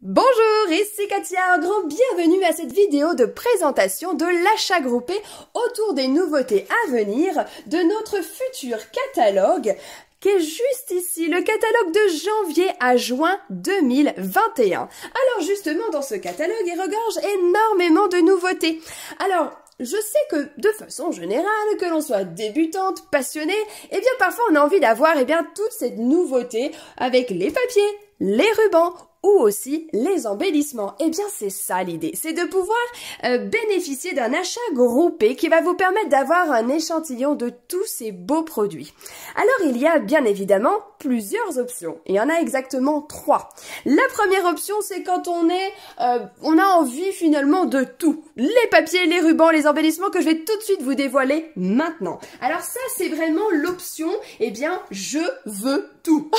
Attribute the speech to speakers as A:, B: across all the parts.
A: Bonjour, ici Katia, un grand bienvenue à cette vidéo de présentation de l'achat groupé autour des nouveautés à venir de notre futur catalogue qui est juste ici, le catalogue de janvier à juin 2021. Alors justement, dans ce catalogue, il regorge énormément de nouveautés. Alors, je sais que, de façon générale, que l'on soit débutante, passionnée, eh bien parfois on a envie d'avoir toute cette nouveauté avec les papiers, les rubans, ou aussi les embellissements. Eh bien, c'est ça l'idée, c'est de pouvoir bénéficier d'un achat groupé qui va vous permettre d'avoir un échantillon de tous ces beaux produits. Alors, il y a bien évidemment plusieurs options. Il y en a exactement 3. La première option, c'est quand on a envie finalement de tout. Les papiers, les rubans, les embellissements que je vais tout de suite vous dévoiler maintenant. Alors ça, c'est vraiment l'option, eh bien, je veux tout.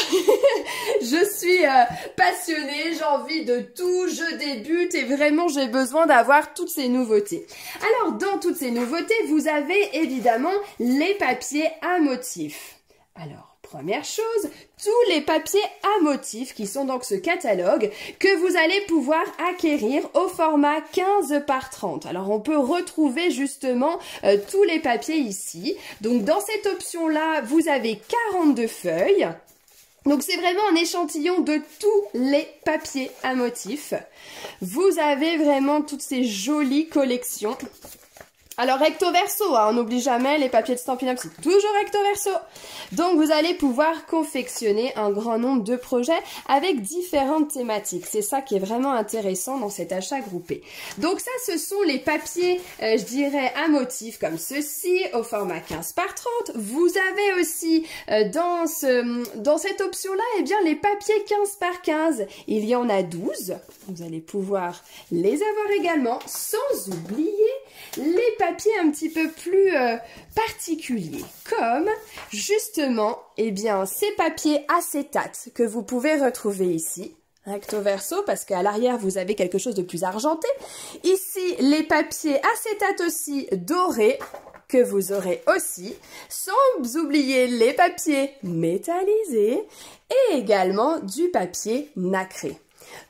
A: Je suis passionnée, j'ai envie de tout, je débute et vraiment j'ai besoin d'avoir toutes ces nouveautés. Alors dans toutes ces nouveautés, vous avez évidemment les papiers à motifs. Alors, première chose, tous les papiers à motifs qui sont dans ce catalogue que vous allez pouvoir acquérir au format 15 par 30. Alors on peut retrouver justement tous les papiers ici. Donc dans cette option-là, vous avez 42 feuilles. Donc c'est vraiment un échantillon de tous les papiers à motifs. Vous avez vraiment toutes ces jolies collections. Alors recto verso, on n'oublie jamais les papiers de Stampin' Up, c'est toujours recto verso. Donc vous allez pouvoir confectionner un grand nombre de projets avec différentes thématiques. C'est ça qui est vraiment intéressant dans cet achat groupé. Donc ça, ce sont les papiers, je dirais, à motifs comme ceci, au format 15 par 30. Vous avez aussi dans cette option-là, eh bien les papiers 15 par 15. Il y en a 12. Vous allez pouvoir les avoir également, sans oublier les papiers un petit peu plus particuliers, comme justement, eh bien, ces papiers acétates que vous pouvez retrouver ici, recto verso, parce qu'à l'arrière, vous avez quelque chose de plus argenté. Ici, les papiers acétates aussi dorés, que vous aurez aussi, sans oublier les papiers métallisés et également du papier nacré.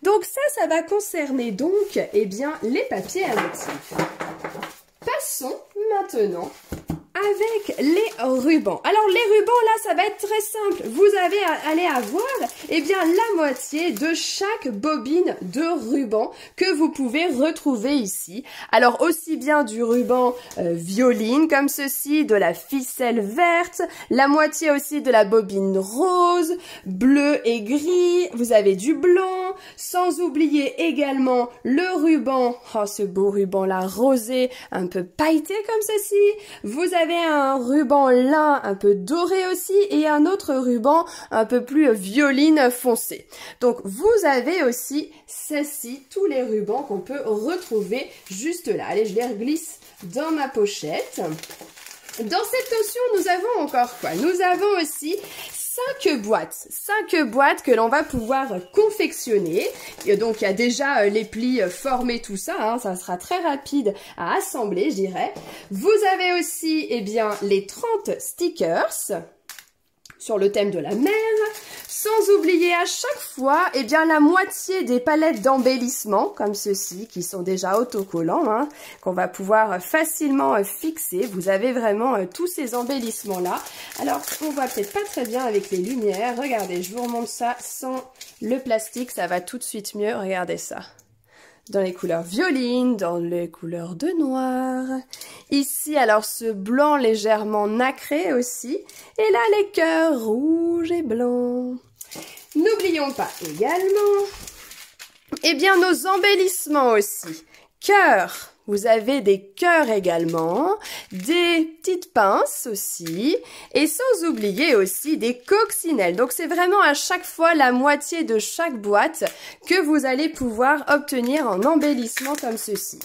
A: Donc ça va concerner donc, eh bien, les papiers à motifs. Passons maintenant avec les rubans. Alors les rubans là, ça va être très simple. Vous allez avoir eh bien la moitié de chaque bobine de ruban que vous pouvez retrouver ici. Alors aussi bien du ruban violine comme ceci, de la ficelle verte, la moitié aussi de la bobine rose, bleu et gris. Vous avez du blanc, sans oublier également le ruban, oh ce beau ruban là rosé, un peu pailleté comme ceci. Vous avez un ruban lin un peu doré aussi et un autre ruban un peu plus violine foncé. Donc vous avez aussi ceci, tous les rubans qu'on peut retrouver juste là. Allez, je les reglisse dans ma pochette. Dans cette option, nous avons encore quoi? Nous avons aussi 5 boîtes que l'on va pouvoir confectionner. Et donc, il y a déjà les plis formés, tout ça, hein, ça sera très rapide à assembler, je dirais. Vous avez aussi, eh bien, les 30 stickers sur le thème de la mer, sans oublier à chaque fois, eh bien, la moitié des palettes d'embellissement, comme ceci, qui sont déjà autocollants, hein, qu'on va pouvoir facilement fixer. Vous avez vraiment tous ces embellissements-là. Alors, on voit peut-être pas très bien avec les lumières. Regardez, je vous remonte ça sans le plastique, ça va tout de suite mieux. Regardez ça. Dans les couleurs violines, dans les couleurs de noir. Ici, alors, ce blanc légèrement nacré aussi. Et là, les cœurs rouges et blancs. N'oublions pas également, eh bien, nos embellissements aussi. Cœurs. Vous avez des cœurs également, des petites pinces aussi, et sans oublier aussi des coccinelles. Donc c'est vraiment à chaque fois la moitié de chaque boîte que vous allez pouvoir obtenir en embellissement comme ceci.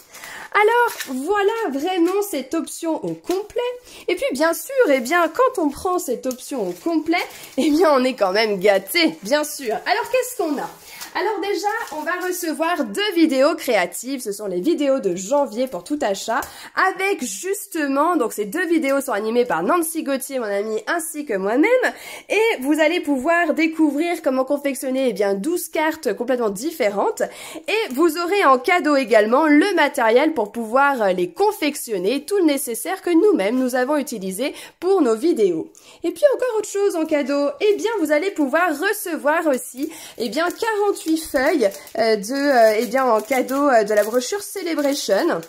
A: Alors voilà vraiment cette option au complet. Et puis bien sûr, eh bien quand on prend cette option au complet, eh bien on est quand même gâté, bien sûr. Alors qu'est-ce qu'on a? Alors déjà, on va recevoir 2 vidéos créatives, ce sont les vidéos de janvier pour tout achat, avec justement, donc ces 2 vidéos sont animées par Nancy Gauthier, mon amie, ainsi que moi-même, et vous allez pouvoir découvrir comment confectionner 12 cartes complètement différentes, et vous aurez en cadeau également le matériel pour pouvoir les confectionner, tout le nécessaire que nous-mêmes nous avons utilisé pour nos vidéos. Et puis encore autre chose en cadeau, vous allez pouvoir recevoir aussi 48 feuilles en cadeau de la brochure Celebration.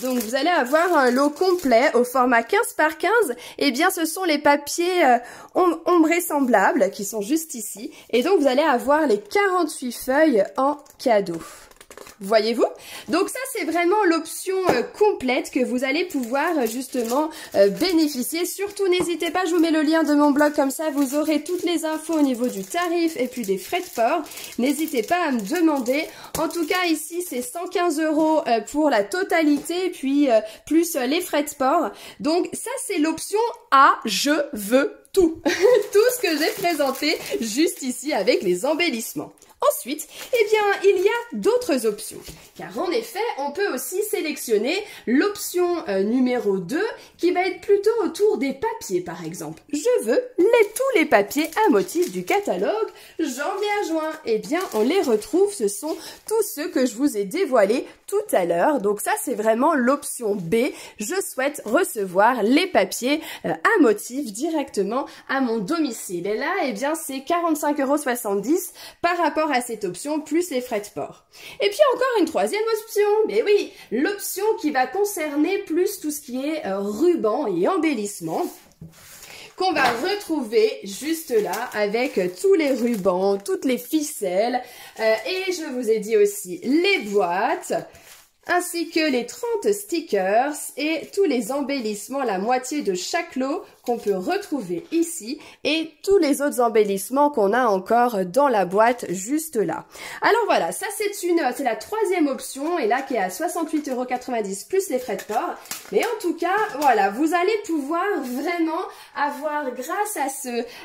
A: Donc vous allez avoir un lot complet au format 15 par 15. Ce sont les papiers ombrés semblables qui sont juste ici. Et donc vous allez avoir les 48 feuilles en cadeau. Voyez-vous? Donc ça, c'est vraiment l'option complète que vous allez pouvoir justement bénéficier. Surtout, n'hésitez pas, je vous mets le lien de mon blog, comme ça vous aurez toutes les infos au niveau du tarif et puis des frais de port. N'hésitez pas à me demander. En tout cas, ici, c'est 115 € pour la totalité, puis plus les frais de port. Donc ça, c'est l'option A, je veux tout. Tout ce que j'ai présenté juste ici avec les embellissements. Ensuite, il y a d'autres options. Car en effet, on peut aussi sélectionner l'option numéro 2 qui va être plutôt autour des papiers par exemple. Je veux tous les papiers à motif du catalogue janvier à juin. On les retrouve, ce sont tous ceux que je vous ai dévoilés tout à l'heure. Donc ça, c'est vraiment l'option B. Je souhaite recevoir les papiers à motif directement à mon domicile. Et là, c'est 45,70 € par rapport à cette option, plus les frais de port. Et puis encore une troisième option, mais oui, l'option qui va concerner plus tout ce qui est ruban et embellissement, qu'on va retrouver juste là avec tous les rubans, toutes les ficelles, et je vous ai dit aussi les boîtes, ainsi que les 30 stickers et tous les embellissements, la moitié de chaque lot qu'on peut retrouver ici et tous les autres embellissements qu'on a encore dans la boîte juste là. Alors voilà, ça c'est la troisième option et là qui est à 68,90 € plus les frais de port. Mais en tout cas, voilà, vous allez pouvoir vraiment avoir grâce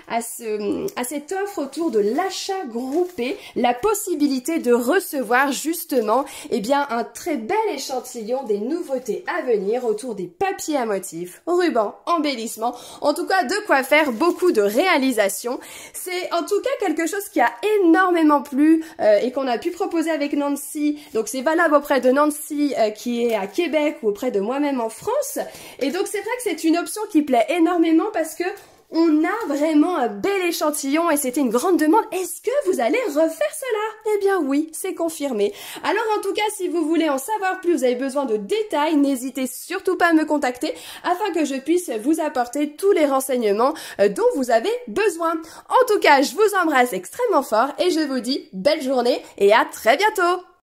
A: à cette offre autour de l'achat groupé, la possibilité de recevoir justement un très bel échantillon des nouveautés à venir autour des papiers à motifs, rubans, embellissements. En tout cas, de quoi faire beaucoup de réalisations. C'est en tout cas quelque chose qui a énormément plu et qu'on a pu proposer avec Nancy. Donc c'est valable auprès de Nancy qui est à Québec ou auprès de moi-même en France. Et donc c'est vrai que c'est une option qui plaît énormément parce que on a vraiment un bel échantillon et c'était une grande demande. Est-ce que vous allez refaire cela? Oui, c'est confirmé. Alors en tout cas, si vous voulez en savoir plus, vous avez besoin de détails, n'hésitez surtout pas à me contacter afin que je puisse vous apporter tous les renseignements dont vous avez besoin. En tout cas, je vous embrasse extrêmement fort et je vous dis belle journée et à très bientôt!